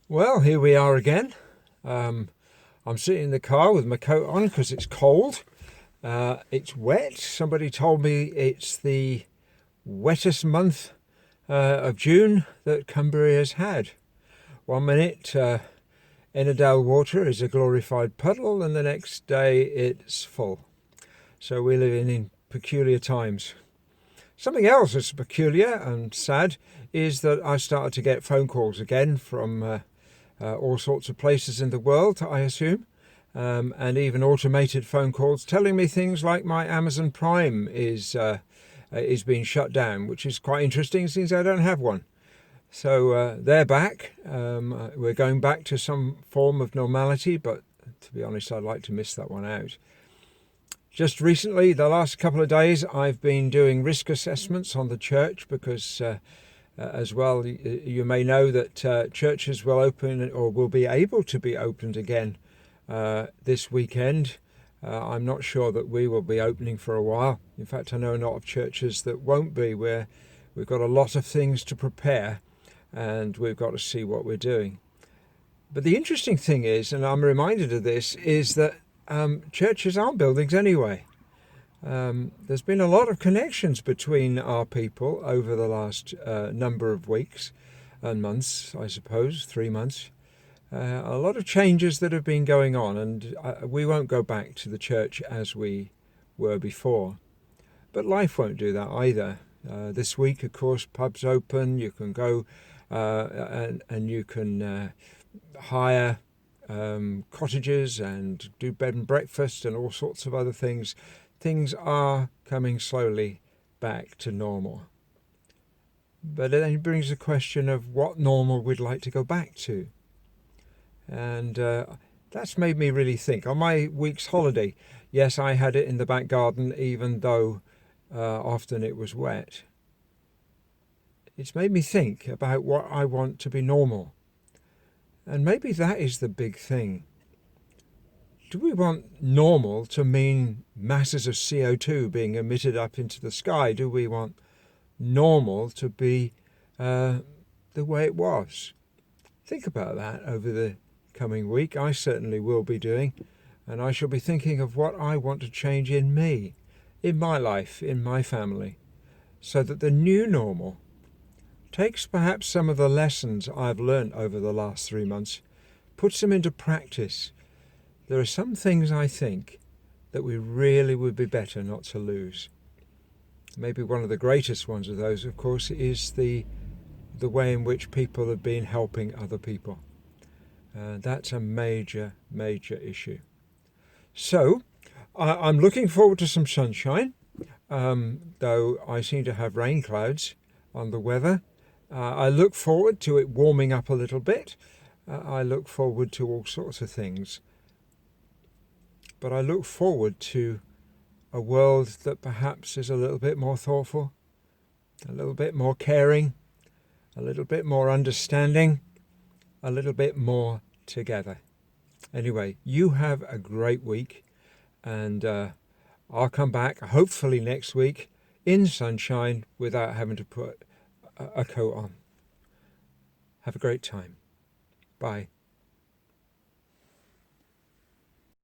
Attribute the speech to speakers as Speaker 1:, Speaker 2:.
Speaker 1: Well, here we are again. I'm sitting in the car with my coat on because it's cold. It's wet. Somebody told me it's the wettest month of June that Cumbria has had. 1 minute, Innerdale water is a glorified puddle, and the next day it's full. So we live in peculiar times. Something else that's peculiar and sad is that I started to get phone calls again from all sorts of places in the world, I assume, and even automated phone calls telling me things like my Amazon Prime is being shut down, which is quite interesting since I don't have one. So they're back. We're going back to some form of normality, but to be honest, I'd like to miss that one out. Just recently, the last couple of days, I've been doing risk assessments on the church because as well, you may know that churches will open or will be able to be opened again this weekend. I'm not sure that we will be opening for a while. In fact, I know a lot of churches that won't be, where we've got a lot of things to prepare and we've got to see what we're doing. But the interesting thing is, and I'm reminded of this, is that churches are buildings anyway. There's been a lot of connections between our people over the last number of weeks and months, I suppose, 3 months. A lot of changes that have been going on, and we won't go back to the church as we were before. But life won't do that either. This week, of course, pubs open. You can go and you can hire cottages and do bed and breakfast and all sorts of other things. Things are coming slowly back to normal. But then it brings the question of what normal we'd like to go back to. And that's made me really think. On my week's holiday, yes, I had it in the back garden, even though often it was wet. It's made me think about what I want to be normal. And maybe that is the big thing. Do we want normal to mean masses of CO2 being emitted up into the sky? Do we want normal to be the way it was? Think about that over the coming week. I certainly will be doing. And I shall be thinking of what I want to change in me, in my life, in my family, so that the new normal takes perhaps some of the lessons I've learnt over the last 3 months, puts them into practice. There are some things I think that we really would be better not to lose. Maybe one of the greatest ones of those, of course, is the way in which people have been helping other people. That's a major, major issue. So I'm looking forward to some sunshine, though I seem to have rain clouds on the weather. I look forward to it warming up a little bit. I look forward to all sorts of things. But I look forward to a world that perhaps is a little bit more thoughtful, a little bit more caring, a little bit more understanding, a little bit more together. Anyway, you have a great week, and I'll come back hopefully next week in sunshine without having to put a coat on. Have a great time. Bye.